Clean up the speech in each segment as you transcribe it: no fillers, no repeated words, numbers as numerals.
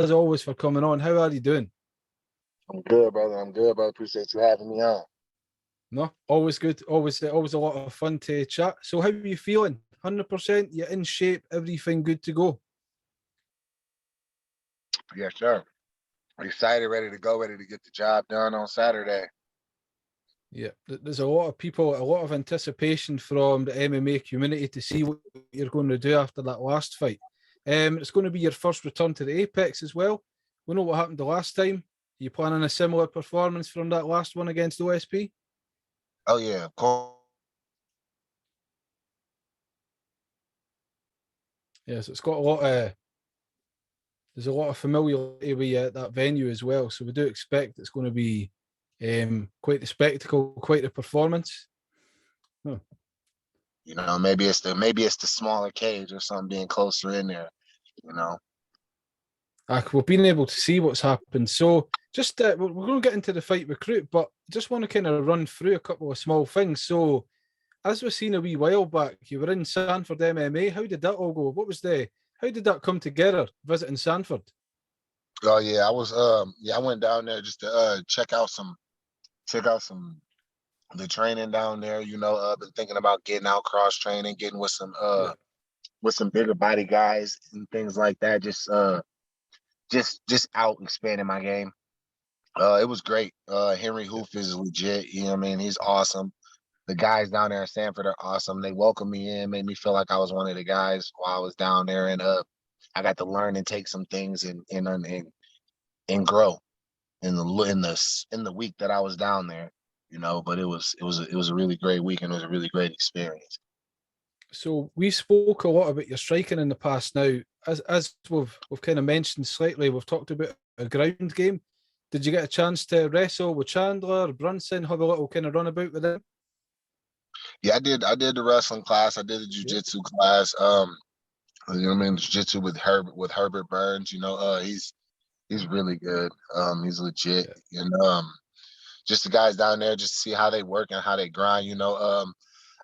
as always for coming on. How are you doing? I'm good, brother. I'm good, brother. Appreciate you having me on. No, always good. Always a lot of fun to chat. So how are you feeling? 100%? You're in shape? Everything good to go? Yes, sir. Excited, ready to go, ready to get the job done on Saturday. Yeah, there's a lot of people, a lot of anticipation from the MMA community to see what you're going to do after that last fight. It's going to be your first return to the Apex as well. We know what happened the last time. Are you planning a similar performance from that last one against OSP? Oh, yeah, of course. Yes, it's got a lot of there's a lot of familiarity with that venue as well. So we do expect it's going to be quite the spectacle, quite the performance. Huh. You know, maybe it's the smaller cage or something being closer in there, you know. We've been able to see what's happened. So just we're going to get into the fight with Crute, but just want to kind of run through a couple of small things. So as we've seen a wee while back, you were in Sanford MMA. How did that all go? How did that come together, visiting Sanford? Oh yeah, I went down there just to check out some the training down there, you know. Been thinking about getting out cross training, getting with some bigger body guys and things like that. Just out expanding my game. It was great. Henry Hoof is legit, you know what I mean? He's awesome. The guys down there in Sanford are awesome. They welcomed me in, made me feel like I was one of the guys while I was down there, and I got to learn and take some things and grow in the week that I was down there, you know. But it was a really great week, and it was a really great experience. So we spoke a lot about your striking in the past. Now, as we've kind of mentioned slightly, we've talked about a ground game. Did you get a chance to wrestle with Chandler, Brunson, have a little kind of runabout with them? Yeah, I did the wrestling class. I did the jujitsu class. You know what I mean? Jiu-jitsu with Herbert Burns. You know, he's really good. He's legit. Yeah. And just the guys down there, just to see how they work and how they grind. You know,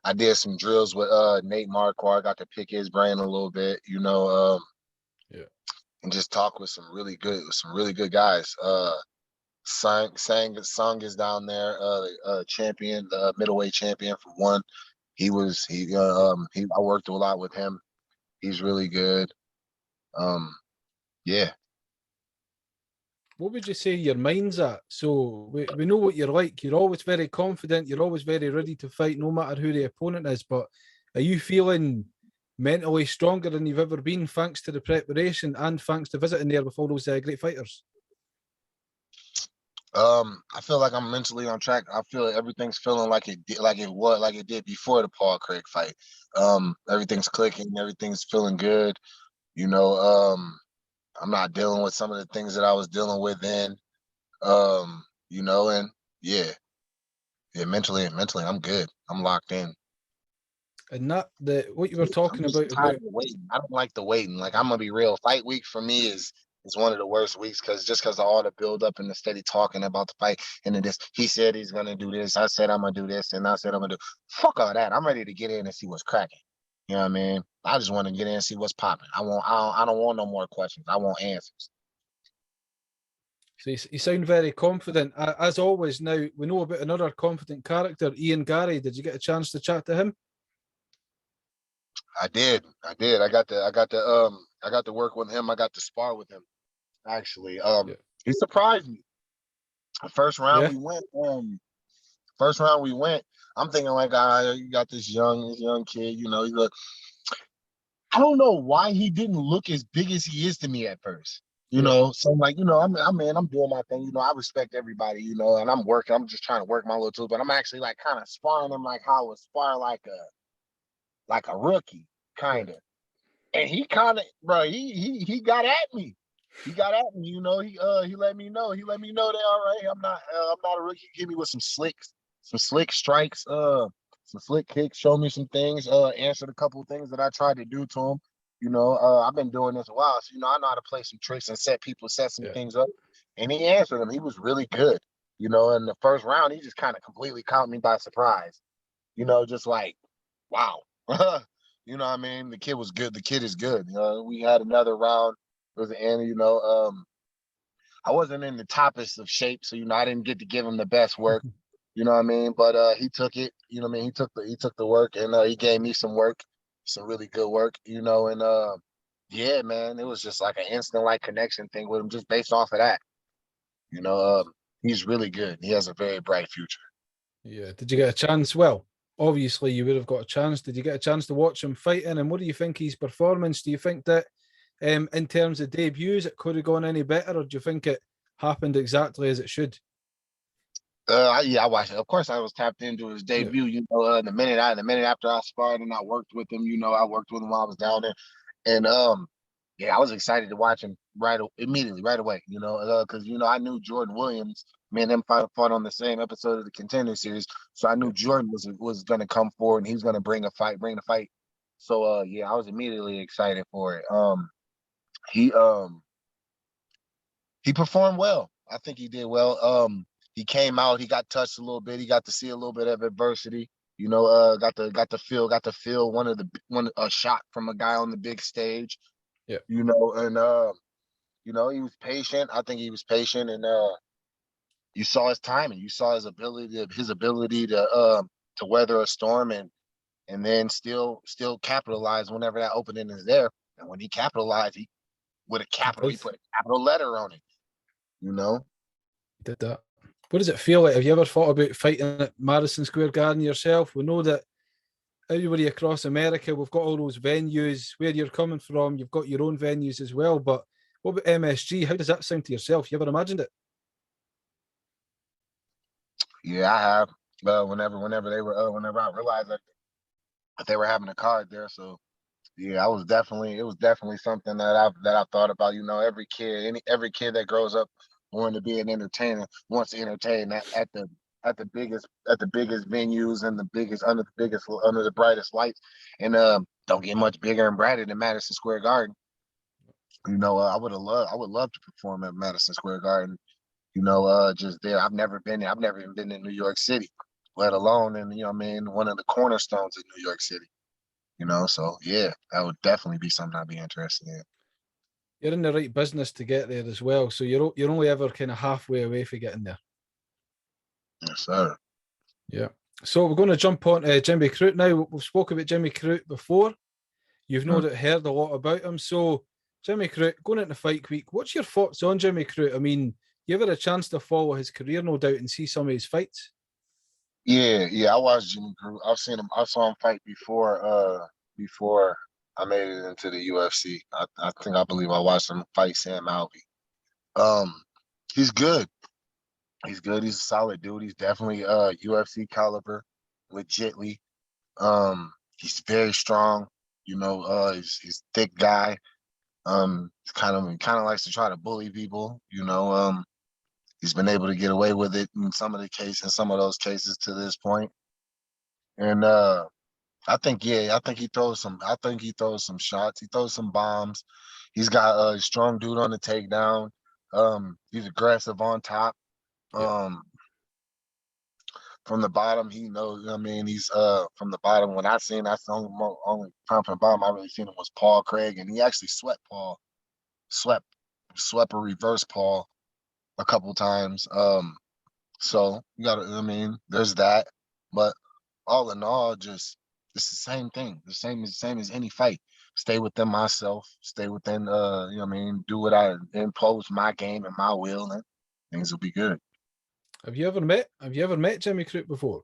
I did some drills with Nate Marquardt. Got to pick his brain a little bit. You know, Yeah. and just talk with some really good guys. Sung is down there. Champion, the middleweight champion for one. I worked a lot with him. He's really good. Yeah. What would you say your mind's at? So we know what you're like. You're always very confident. You're always very ready to fight, no matter who the opponent is. But are you feeling mentally stronger than you've ever been, thanks to the preparation and thanks to visiting there with all those great fighters? I feel like I'm mentally on track. I feel like everything's feeling like it did before the Paul Craig fight. Everything's clicking, everything's feeling good. You know, I'm not dealing with some of the things that I was dealing with then. You know, and yeah, mentally, I'm good. I'm locked in. And that what you were I'm talking just about tired of waiting. I don't like the waiting. Like, I'm gonna be real. Fight week for me is one of the worst weeks because of all the build up and the steady talking about the fight and then this. He said he's gonna do this. I said I'm gonna do this, and I said I'm gonna do. Fuck all that. I'm ready to get in and see what's cracking. You know what I mean? I just want to get in and see what's popping. I don't want no more questions. I want answers. So you sound very confident, as always. Now we know about another confident character, Ian Garry. Did you get a chance to chat to him? I did. I got to work with him. I got to spar with him. Actually, Yeah. he surprised me. The Yeah. first round we went, I'm thinking like, you got this young kid, you know. I don't know why he didn't look as big as he is to me at first. You Yeah. know, so I'm like, you know, I'm doing my thing. You know, I respect everybody. You know, and I'm working. I'm just trying to work my little tools, but I'm actually like kind of sparring him like how I would spar like a rookie, Yeah. kind of. And he kind of, bro, he got at me. He got at me, you know. He let me know. He let me know that all right. I'm not a rookie. He hit me with some slick strikes, some slick kicks. Showed me some things. Answered a couple of things that I tried to do to him. You know, I've been doing this a while, so you know I know how to play some tricks and set some Yeah. things up. And he answered them. He was really good. You know, in the first round, he just kind of completely caught me by surprise. You know, just like, wow. You know what I mean? The kid was good. The kid is good. We had another round. Towards the end, I wasn't in the toppest of shape, so I didn't get to give him the best work. You know what I mean? But he took it. You know what I mean? He took the work, and he gave me some work, some really good work. And yeah, man, it was just like an instant like connection thing with him, just based off of that. You know, he's really good. He has a very bright future. Yeah. Did you get a chance? Well, obviously you would have got a chance. Did you get a chance to watch him fighting? And what do you think his performance? Do you think that in terms of debuts, it could have gone any better, or do you think it happened exactly as it should? Yeah, I watched it. Of course, I was tapped into his Yeah. debut. The minute after I sparred and I worked with him, I worked with him while I was down there, and yeah, I was excited to watch him immediately, right away. Because I knew Jordan Williams. Me and him fought on the same episode of the Contender Series, so I knew Yeah. Jordan was going to come forward and he was going to bring the fight. So yeah, I was immediately excited for it. He he performed well. I think he did well. He came out, he got touched a little bit, he got to see a little bit of adversity. Got to feel one a shot from a guy on the big stage. Yeah. And he was patient. I think he was patient, and you saw his timing, you saw his ability to weather a storm and then still capitalize whenever that opening is there. And when he capitalized, he he put a capital letter on it. Did that. What does it feel like? Have you ever thought about fighting at Madison Square Garden yourself? We know that everybody across America, we've got all those venues. Where you're coming from, you've got your own venues as well. But what about MSG? How does that sound to yourself? You ever imagined it? Yeah, I have. Whenever I realized that they were having a card there, so yeah, it was definitely something that I thought about. Every kid that grows up wanting to be an entertainer wants to entertain at the biggest venues and under the brightest lights, and don't get much bigger and brighter than Madison Square Garden. I would love to perform at Madison Square Garden. Just there. I've never been there. I've never even been in New York City, let alone in one of the cornerstones of New York City. So yeah, that would definitely be something I'd be interested in. You're in the right business to get there as well. So you're only ever kind of halfway away from getting there. Yes, sir. Yeah. So we're going to jump on Jimmy Crute now. We've spoken about Jimmy Crute before. You've no doubt heard a lot about him. So Jimmy Crute, going into Fight Week, what's your thoughts on Jimmy Crute? I mean, you ever a chance to follow his career, no doubt, and see some of his fights? Yeah, I watched Jimmy Crute. I saw him fight before I made it into the UFC. I believe I watched him fight Sam Alvey. He's good. He's good. He's a solid dude. He's definitely UFC caliber, legitly. He's very strong. He's thick guy. Kind of likes to try to bully people. He's been able to get away with it in some of those cases to this point. And I think he throws some shots. He throws some bombs. He's got a strong dude on the takedown. He's aggressive on top. Yeah. From the bottom, he knows. I mean, he's from the bottom. When that's the only time from the bottom I really seen him was Paul Craig, and he actually swept a reverse Paul a couple times. So there's that. But all in all, just it's the same thing. The same as any fight. Stay within myself. Stay within do what I impose my game and my will, and things will be good. Have you ever met Jimmy Crute before?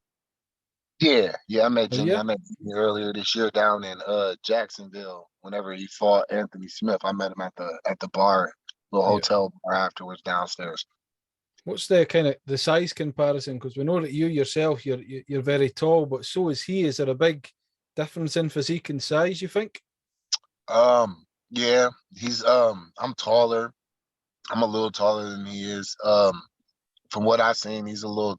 Yeah, I met Oh, Jimmy. yeah. I met Jimmy earlier this year down in Jacksonville. Whenever he fought Anthony Smith, I met him at the bar, little Yeah. hotel bar afterwards downstairs. What's the kind of the size comparison? Because we know that you yourself, you're very tall, but so is he. Is there a big difference in physique and size, you think? Yeah, he's I'm taller. I'm a little taller than he is. From what I've seen, he's a little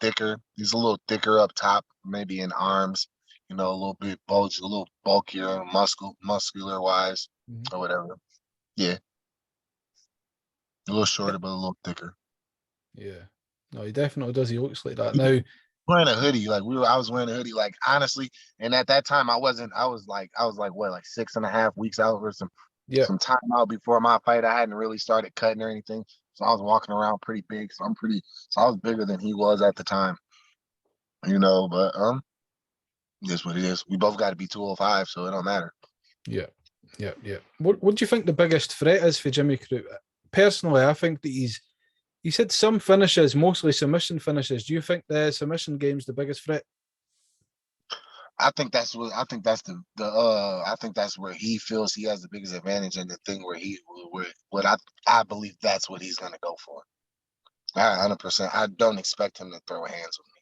thicker. He's a little thicker up top, maybe in arms, a little bit a little bulkier, muscular wise, or whatever. Yeah. A little shorter, but a little thicker. Yeah. No, he definitely does. He looks like that now. Wearing a hoodie, I was wearing a hoodie, honestly. And at that time, I was like what, like 6.5 weeks out or some. Yeah. some time out before my fight. I hadn't really started cutting or anything. So I was walking around pretty big. So I was bigger than he was at the time. But just what it is. We both got to be 205, so it don't matter. Yeah. Yeah. Yeah. What do you think the biggest threat is for Jimmy Crute? Personally, I think that he's had some finishes, mostly submission finishes. Do you think the submission game's the biggest threat? I think that's where he feels he has the biggest advantage, and the thing where I believe that's what he's gonna go for. 100%. I don't expect him to throw hands with me.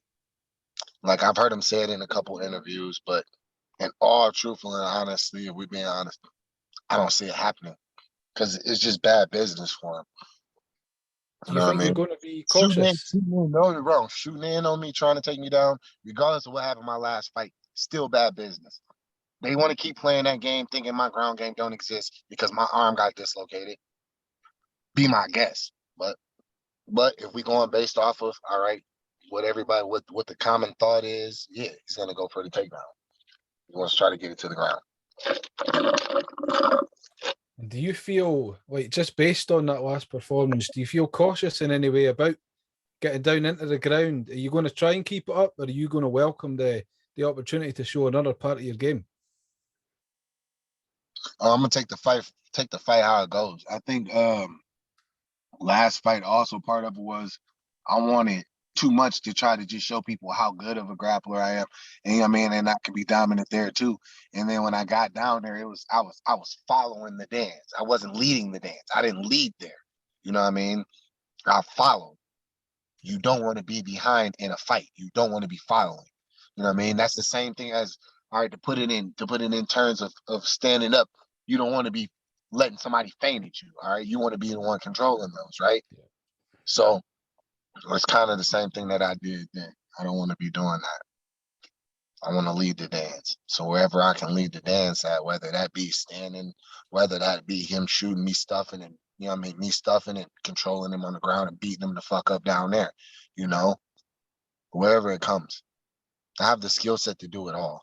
Like I've heard him say it in a couple interviews, but in all truthful and honestly, if we're being honest, I don't see it happening because it's just bad business for him. Do You you know what I think you're mean? going to be Shooting in, cautious? shooting in, no, you're wrong. Shooting in on me, trying to take me down, regardless of what happened in my last fight, still bad business. They want to keep playing that game, thinking my ground game don't exist because my arm got dislocated. Be my guest, but if we going based off of all right, what the common thought is, yeah, he's gonna go for the takedown. He wants to try to get it to the ground. Do you feel like, just based on that last performance, do you feel cautious in any way about getting down into the ground? Are you going to try and keep it up, or are you going to welcome the opportunity to show another part of your game? I'm gonna take the fight how it goes. I think last fight also part of it was I wanted too much to try to just show people how good of a grappler I am. And you know what I mean? And I could be dominant there too. And then when I got down there, I was following the dance. I wasn't leading the dance. I didn't lead there. You know what I mean? I followed. You don't want to be behind in a fight. You don't want to be following. You know what I mean? That's the same thing as all right, to put it in terms of standing up. You don't want to be letting somebody feint at you. All right. You want to be the one controlling those, right? Yeah. So it's kind of the same thing that I did then. I don't want to be doing that. I want to lead the dance. So wherever I can lead the dance at, whether that be standing, whether that be him shooting me stuffing and me stuffing and controlling him on the ground and beating him the fuck up down there, you know, wherever it comes. I have the skill set to do it all.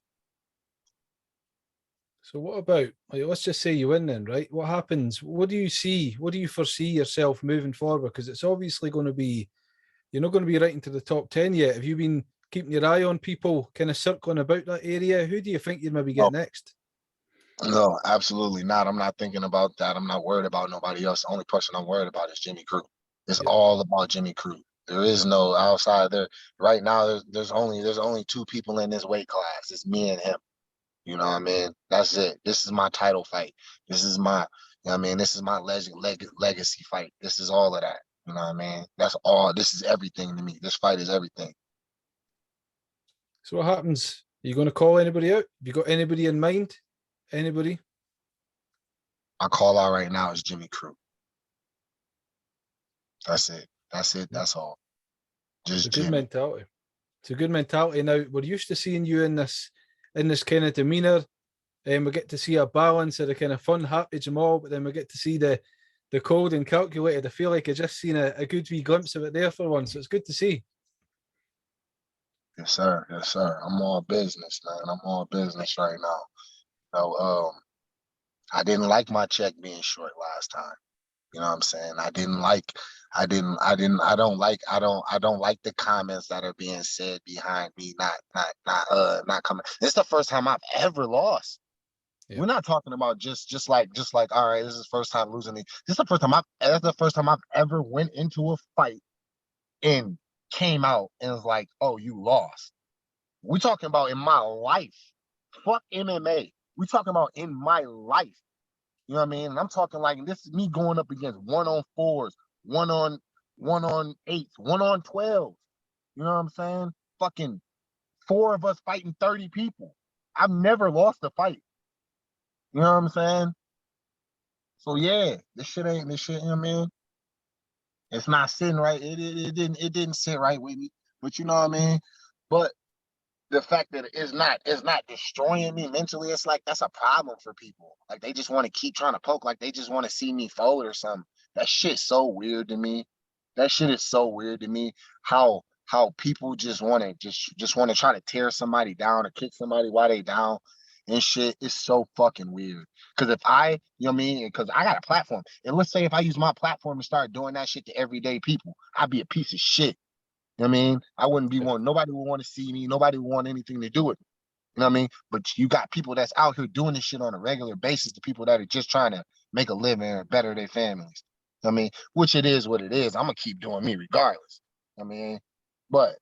So what about, like, let's just say you win then, right? What happens? What do you see? What do you foresee yourself moving forward? Because it's obviously going to be, you're not going to be right into the top 10 yet. Have you been keeping your eye on people kind of circling about that area? Who do you think you'd maybe No, get next? no, absolutely not. I'm not thinking about that. I'm not worried about nobody else. The only person I'm worried about is Jimmy Crute. It's Yeah. all about Jimmy Crute. There is no outside there. Right now, there's only two people in this weight class. It's me and him. You know what I mean? That's it. This is my title fight. This is my, this is my legacy fight. This is all of that. You know what I mean? That's all. This is everything to me. This fight is everything. So what happens? Are you going to call anybody out? Have you got anybody in mind? Anybody? My call out right now is Jimmy Crute. That's it. That's it. That's all. It's Just a good Jimmy. mentality. It's a good mentality. Now we're used to seeing you in this kind of demeanor, and we get to see a balance of the kind of fun, happy Jamal, but then we get to see the cold and calculated. I feel like I just seen a good wee glimpse of it there for once. So it's good to see. Yes, sir. Yes, sir. I'm all business, man. I'm all business right now. I didn't like my check being short last time. You know what I'm saying? I don't like the comments that are being said behind me, not coming. This is the first time I've ever lost. Yeah. We're not talking about just like all right, this is the first time losing me. That's the first time I've ever went into a fight and came out and was like, oh, you lost. We're talking about in my life. Fuck MMA. We're talking about in my life. You know what I mean? And I'm talking like this is me going up against 1-on-4s, one on 8s, 1-on-12. You know what I'm saying? Fucking 4 of us fighting 30 people. I've never lost a fight. You know what I'm saying? So yeah, this shit, you know what I mean? It's not sitting right. It didn't sit right with me. But you know what I mean? But the fact that it's not destroying me mentally, it's like that's a problem for people. Like they just want to keep trying to poke, like they just want to see me fold or something. That shit's so weird to me. That shit is so weird to me. How people just want to try to tear somebody down or kick somebody while they down. and shit is so fucking weird. Because if I, you know what I mean? Because I got a platform. And let's say if I use my platform and start doing that shit to everyday people, I'd be a piece of shit. You know what I mean? I wouldn't be one. Nobody would want to see me. Nobody would want anything to do with me. You know what I mean? But you got people that's out here doing this shit on a regular basis, the people that are just trying to make a living and better their families. I mean, which it is what it is. I'm gonna keep doing me regardless. I mean, but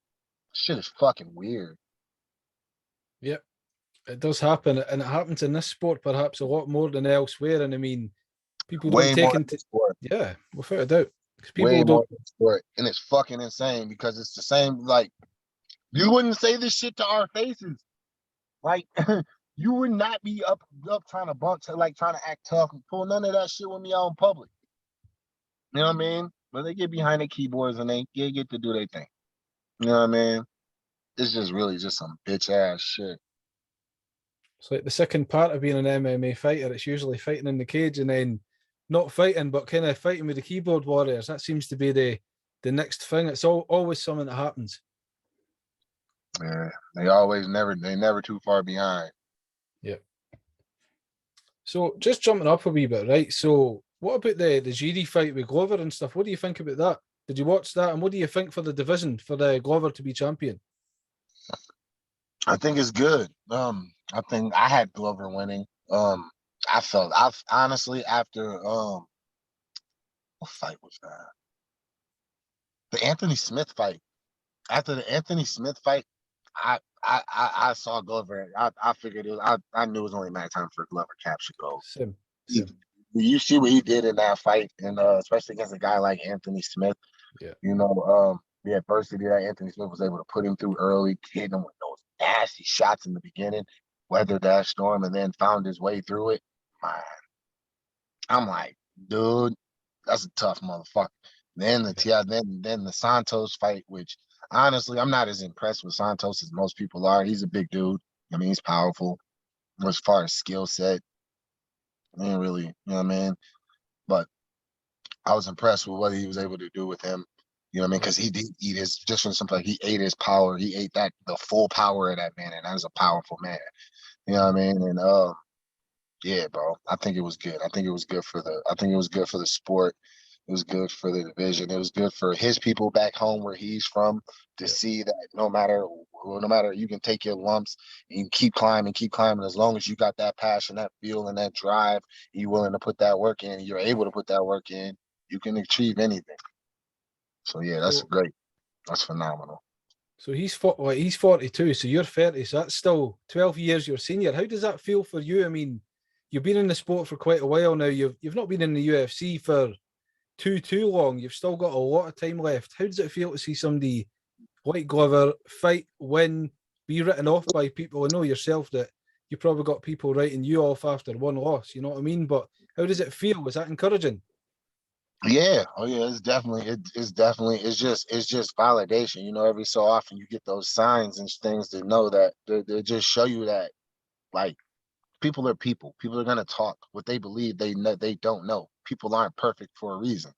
shit is fucking weird. Yep, it does happen, and it happens in this sport perhaps a lot more than elsewhere. And I mean, people don't Way take more into, than sport. yeah, without a doubt, because Way people don't. more than sport. And it's fucking insane because it's the same, like, you wouldn't say this shit to our faces. Like, you would not be up trying to bump to, like, trying to act tough and pull none of that shit with me out in public. You know what I mean? But they get behind the keyboards and they get to do their thing. You know what I mean? It's just really just some bitch ass shit. It's like the second part of being an MMA fighter. It's usually fighting in the cage and then not fighting, but kind of fighting with the keyboard warriors. That seems to be the next thing. It's always something that happens. Yeah, they never too far behind. Yeah. So just jumping up a wee bit, right? So what about the Jiri fight with Glover and stuff? What do you think about that? Did you watch that? And what do you think for the division for the Glover to be champion? I think it's good. I think I had Glover winning. I honestly after what fight was that? The Anthony Smith fight. After the Anthony Smith fight, I saw Glover. I figured I knew it was only a matter of time for Glover capture gold. Same. He, Same. you see what he did in that fight, and especially against a guy like Anthony Smith. Yeah. You know, the adversity that Anthony Smith was able to put him through early, hitting him with those nasty shots in the beginning, weathered that storm, and then found his way through it. Man, I'm like, dude, that's a tough motherfucker. Then then the Santos fight, which honestly, I'm not as impressed with Santos as most people are. He's a big dude. I mean, he's powerful. As far as skill set, he ain't really, you know what I mean? But I was impressed with what he was able to do with him. You know what I mean? Because he did eat his, just from something like he ate his power. He ate the full power of that man, and that was a powerful man. You know what I mean? And yeah, bro, I think it was good. I think it was good for the sport. It was good for the division. It was good for his people back home where he's from to see that no matter, you can take your lumps and you keep climbing as long as you got that passion, that feel, and that drive. You're willing to put that work in. You're able to put that work in. You can achieve anything. So yeah, that's So great. That's phenomenal. he's 42, so you're 30, so that's still 12 years your senior. How does that feel for you? I mean, you've been in the sport for quite a while now. You've not been in the UFC for too long. You've still got a lot of time left. How does it feel to see somebody like Glover fight, win, be written off by people? I know yourself that you probably got people writing you off after one loss, you know what I mean? But how does it feel? Is that encouraging? Yeah. Oh yeah. It's just validation. You know, every so often you get those signs and things that know that they just show you that like people are people. People are gonna talk what they believe they know they don't know. People aren't perfect for a reason.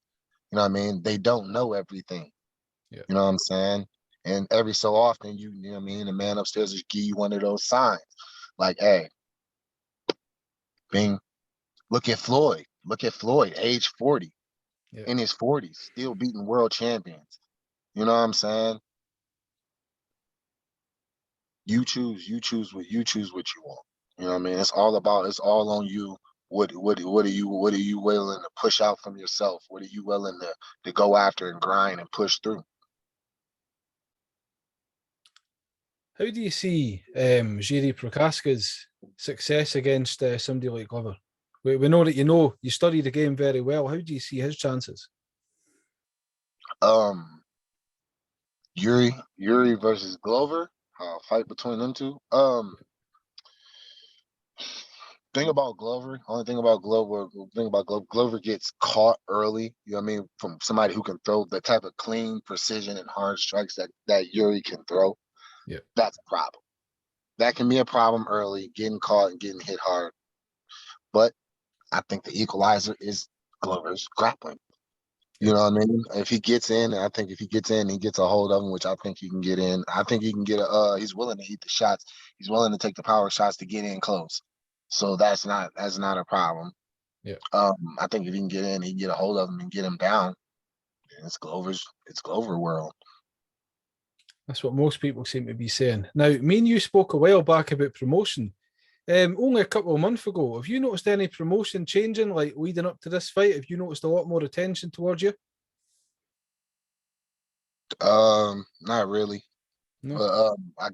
You know what I mean? They don't know everything. Yeah. You know what I'm saying? And every so often you know what I mean, the man upstairs will give you one of those signs. Like, hey, Bing, look at Floyd. Look at Floyd, age 40, Yeah. in his 40s, still beating world champions. You know what I'm saying? You choose what you want. You know what I mean? It's all on you. What are you willing to push out from yourself? What are you willing to go after and grind and push through? How do you see Jiri Prokaska's success against somebody like Glover? We know that you study the game very well. How do you see his chances? Um Yuri versus Glover, fight between them two. Thing about Glover gets caught early, you know what I mean, from somebody who can throw the type of clean precision and hard strikes that Yuri can throw. Yeah. That's a problem. That can be a problem early, getting caught and getting hit hard. But I think the equalizer is Glover's grappling. You know what I mean? If he gets in, I think if he gets in, he gets a hold of him, which I think he can get in. I think he can get he's willing to eat the shots. He's willing to take the power shots to get in close. So that's not a problem. Yeah. I think if he can get in, he can get a hold of him and get him down. It's Glover world. That's what most people seem to be saying. Now, me and you spoke a while back about promotion. Only a couple of months ago. Have you noticed any promotion changing, like leading up to this fight? Have you noticed a lot more attention towards you? Not really. No. But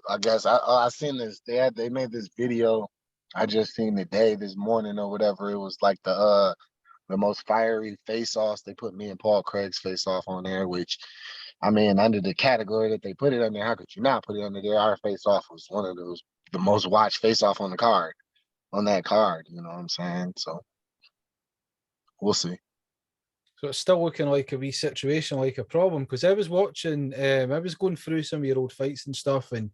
I seen this. They made this video. I just seen today, this morning or whatever. It was like the most fiery face-offs. They put me and Paul Craig's face-off on there, which, I mean, under the category that they put it under, how could you not put it under there? Our face-off was one of the most watched face-off on that card. You know what I'm saying? So we'll see. So it's still looking like a wee situation, like a problem. Because I was watching, I was going through some of your old fights and stuff, and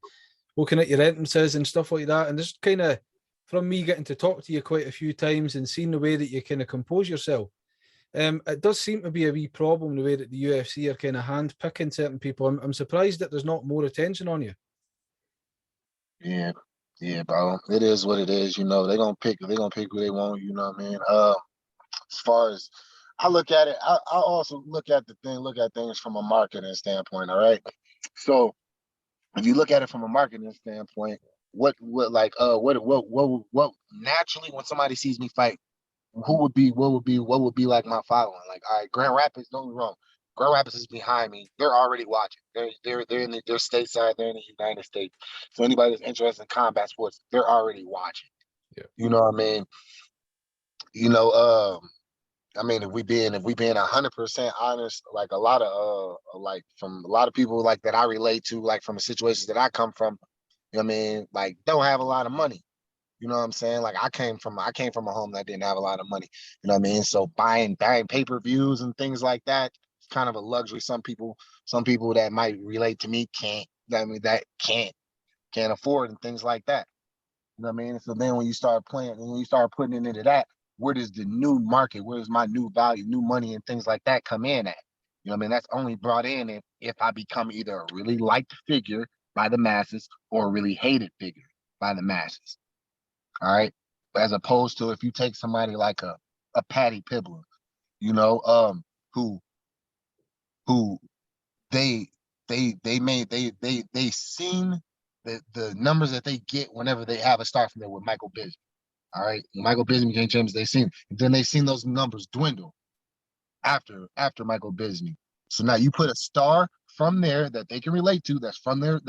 looking at your entrances and stuff like that. And just kind of from me getting to talk to you quite a few times and seeing the way that you kind of compose yourself. It does seem to be a wee problem the way that the UFC are kind of hand picking certain people. I'm surprised that there's not more attention on you. Yeah, yeah, bro. It is what it is. You know, they're gonna pick who they want. You know what I mean? As far as I look at it, I also look at things from a marketing standpoint. All right. So if you look at it from a marketing standpoint, what naturally when somebody sees me fight, what would be like my following? Like, all right, Grand Rapids, don't get me wrong. Grand Rapids is behind me. They're already watching. They're stateside. They're in the United States. So anybody that's interested in combat sports, they're already watching. Yeah. You know what I mean? You know, I mean, if we being 100% honest, like a lot of like from a lot of people like that I relate to, like from the situations that I come from, you know what I mean, like don't have a lot of money. You know what I'm saying? Like I came from a home that didn't have a lot of money. You know what I mean? So buying pay-per-views and things like that, it's kind of a luxury. Some people that might relate to me can't. I mean, that can't afford and things like that. You know what I mean? So then when you start playing, when you start putting it into that, where does the new market, where does my new value, new money and things like that come in at? You know what I mean? That's only brought in if I become either a really liked figure by the masses or a really hated figure by the masses. All right. As opposed to if you take somebody like a Patty Pibler, you know, who who they they seen the numbers that they get whenever they have a start from there with Michael Bisping. All right. When Michael Bisping became champion, they seen, and then they seen those numbers dwindle after Michael Bisping. So now you put a star from there that they can relate to, that's from there,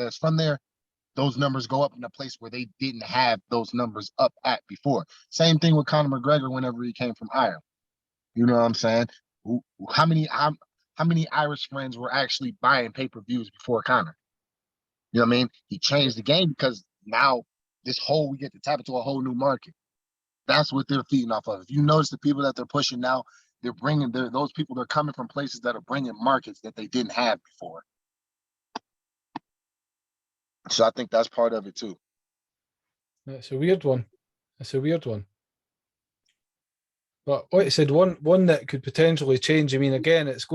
those numbers go up in a place where they didn't have those numbers up at before. Same thing with Conor McGregor whenever he came from Ireland. You know what I'm saying? How many Irish friends were actually buying pay-per-views before Conor? You know what I mean? He changed the game because now we get to tap into a whole new market. That's what they're feeding off of. If you notice the people that they're pushing now, those people, they're coming from places that are bringing markets that they didn't have before. So I think that's part of it too. It's a weird one. But like I said, one that could potentially change. I mean, again, it's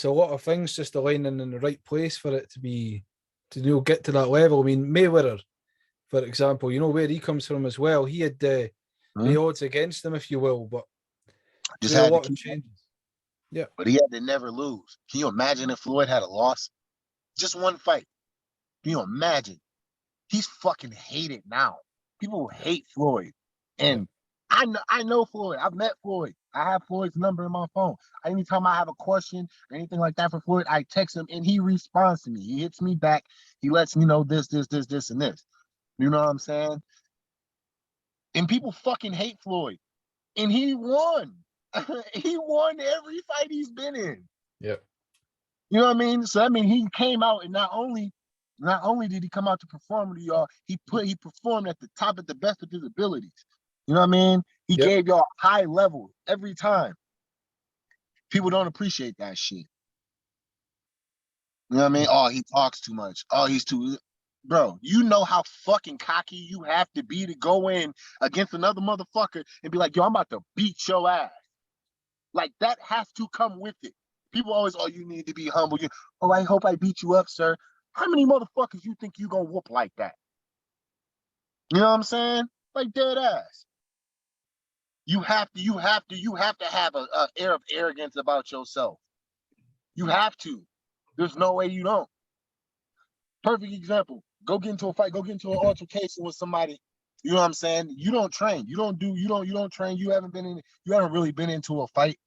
a lot of things just aligning in the right place for it to get to that level. I mean, Mayweather, for example, where he comes from as well. He had the odds against him, if you will, but Just through a had to lot of keep, changes. Yeah. but he had to never lose. Can you imagine if Floyd had a loss? Just one fight. Can you imagine? He's fucking hated now. People hate Floyd. And I know Floyd. I've met Floyd. I have Floyd's number in my phone. Anytime I have a question or anything like that for Floyd, I text him and he responds to me. He hits me back. He lets me know this, and this. You know what I'm saying? And people fucking hate Floyd. And he won. He won every fight he's been in. Yeah. You know what I mean? So I mean, he came out and not only did he come out to perform to y'all, he performed at the top at the best of his abilities. You know what I mean? He gave y'all high level every time. People don't appreciate that shit. You know what I mean? Oh, he talks too much. Oh, he's too. Bro, you know how fucking cocky you have to be to go in against another motherfucker and be like, yo, I'm about to beat your ass. Like, that has to come with it. People always, oh, you need to be humble. Oh, I hope I beat you up, sir. How many motherfuckers you think you gonna whoop like that? You know what I'm saying? Like, dead ass. You have to have a air of arrogance about yourself. You have to. There's no way you don't. Perfect example. Go get into a fight. Go get into an altercation with somebody. You know what I'm saying? You don't train. You don't train. You haven't really been into a fight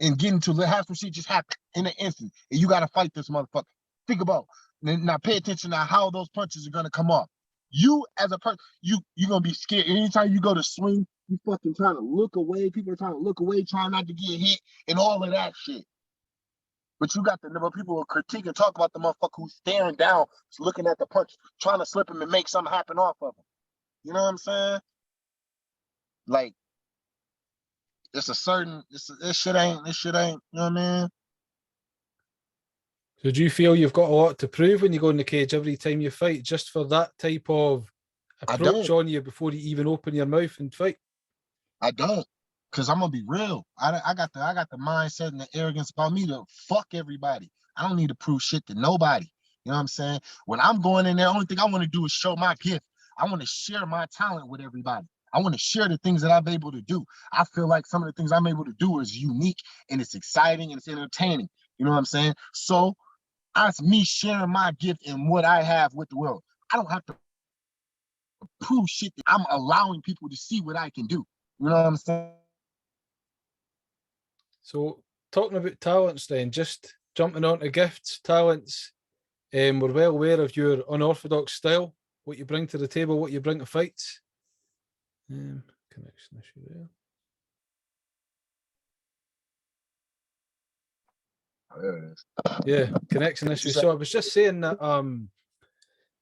and get into have some shit just happen in an instant. And you gotta fight this motherfucker. Think about it. Now pay attention to how those punches are gonna come off. You as a person, you're gonna be scared. Anytime you go to swing, you fucking trying to look away. People are trying to look away, trying not to get hit, and all of that shit. But you got the number of people who critique and talk about the motherfucker who's staring down, looking at the punch, trying to slip him and make something happen off of him. You know what I'm saying? Like, it's a certain, this shit ain't, you know what I mean? So do you feel you've got a lot to prove when you go in the cage every time you fight, just for that type of approach on you before you even open your mouth and fight? I don't, because I'm gonna be real. I got the mindset and the arrogance about me to fuck everybody. I don't need to prove shit to nobody. You know what I'm saying? When I'm going in there, only thing I want to do is show my gift. I want to share my talent with everybody. I want to share the things that I'm able to do. I feel like some of the things I'm able to do is unique and it's exciting and it's entertaining. You know what I'm saying? So that's me sharing my gift and what I have with the world. I don't have to prove shit. I'm allowing people to see what I can do. You know what I'm saying? So talking about talents then, just jumping on to gifts, talents, we're well aware of your unorthodox style, what you bring to the table, what you bring to fights. Connection issue there. Yeah, connection issue. So I was just saying that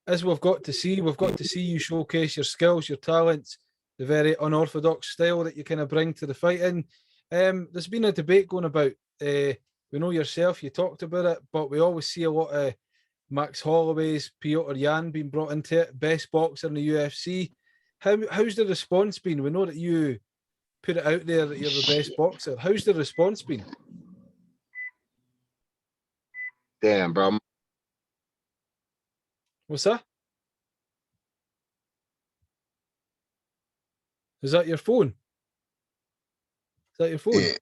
as we've got to see you showcase your skills, your talents, the very unorthodox style that you kind of bring to the fighting. There's been a debate going about. We know yourself, you talked about it, but we always see a lot of Max Holloway's, Piotr Jan being brought into it, best boxer in the UFC. How's the response been? We know that you put it out there that you're the best boxer. How's the response been? Damn, bro. What's that? Is that your phone? Is that your phone? Yeah,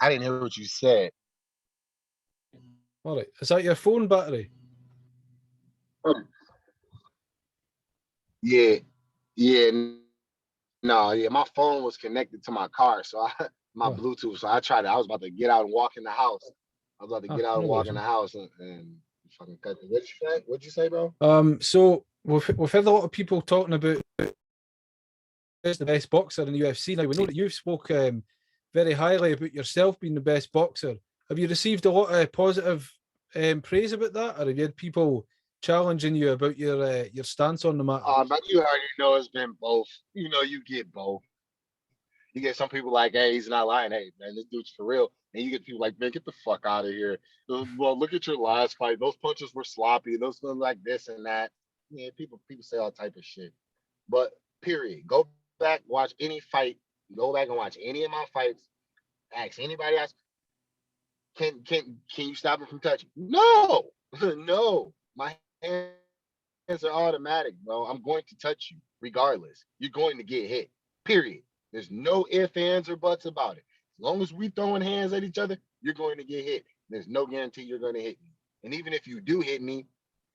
I didn't hear what you said. All right. Is that your phone battery? Yeah. No, my phone was connected to my car, so my Bluetooth. So I was about to get out and walk in the house. I was about to get out and walk in the house and fucking cut the. What'd you say, bro? So we've heard a lot of people talking about who's the best boxer in the UFC. Now we know that you've spoke very highly about yourself being the best boxer. Have you received a lot of positive praise about that, or have you had people challenging you about your stance on the matter? But you already know it's been both. You know, you get both. You get some people like, hey, he's not lying. Hey, man, this dude's for real. And you get people like, man, get the fuck out of here. Well, look at your last fight. Those punches were sloppy. Those things like this and that. Yeah, people say all type of shit. But period. Go back, watch any fight. Go back and watch any of my fights. Ask anybody else. Can you stop it from touching? No, no. My hands are automatic, bro. I'm going to touch you regardless. You're going to get hit. Period. There's no ifs, ands, or buts about it. As long as we throwing hands at each other, you're going to get hit. There's no guarantee you're going to hit me. And even if you do hit me,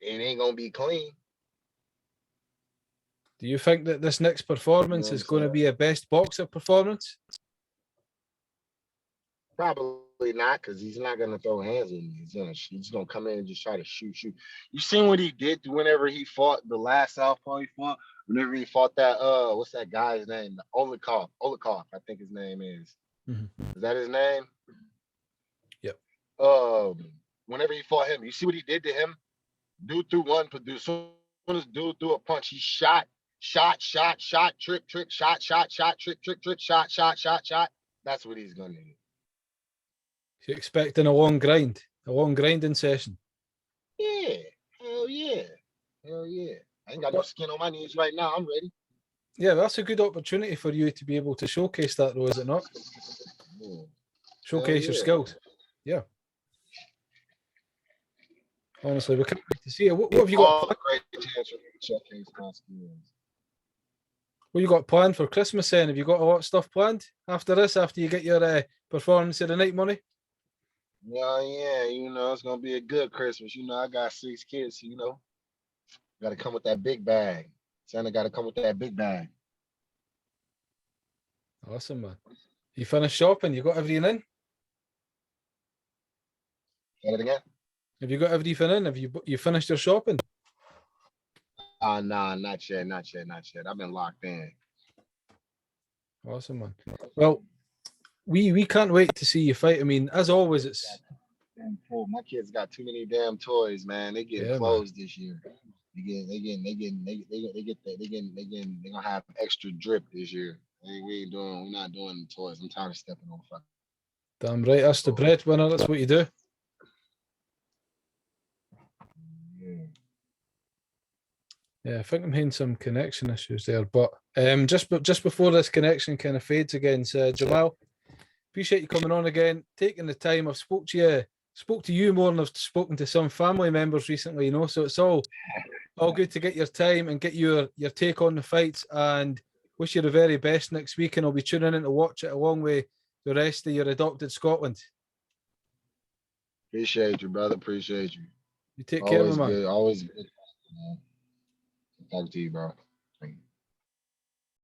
it ain't going to be clean. Do you think that this next performance is going to be a best boxer performance? Probably not, because he's not going to throw hands at me. He's going to come in and just try to shoot. You seen what he did whenever he fought the last southpaw he fought? Whenever he fought that, what's that guy's name? Olikov, I think his name is. Mm-hmm. Is that his name? Yep. Whenever he fought him, you see what he did to him? Dude threw one, but as soon as dude threw a punch, he shot, trick, shot, trick, shot. That's what he's going to do. You're expecting a long grinding session? Yeah. Hell yeah. I ain't got no skin on my knees right now. I'm ready. Yeah, that's a good opportunity for you to be able to showcase that, though, is it not? showcase your yeah. skills. Yeah. Honestly, we can't wait to see it. What have you got? All a great chance for me to showcase my skills. What you got planned for Christmas then? Have you got a lot of stuff planned after this, after you get your performance of the night money? Yeah, you know, it's gonna be a good Christmas. You know, I got 6 kids, you know. Gotta come with that big bag. Santa gotta come with that big bag. Awesome, man. You finished shopping? You got everything in? Say it again? Have you got everything in? Have you finished your shopping? Nah, not yet. I've been locked in. Awesome, man. Well, we can't wait to see you fight. I mean, as always, it's Damn cool. My kids got too many damn toys, man. They getting yeah, man. clothes this year. They gonna have extra drip this year. We're not doing the toys. I'm tired of stepping on fucking. Damn right, that's the breadwinner. That's what you do. Yeah. Yeah, I think I'm having some connection issues there. But just before this connection kind of fades again, so Jamahal, appreciate you coming on again, taking the time. I've spoke to you more than I've spoken to some family members recently, you know. So it's all good to get your time and get your take on the fights, and wish you the very best next week. And I'll be tuning in to watch it along with the rest of your adopted Scotland. Appreciate you, brother. Appreciate you. You take care of me, man. Always good. Man. Talk to you, bro.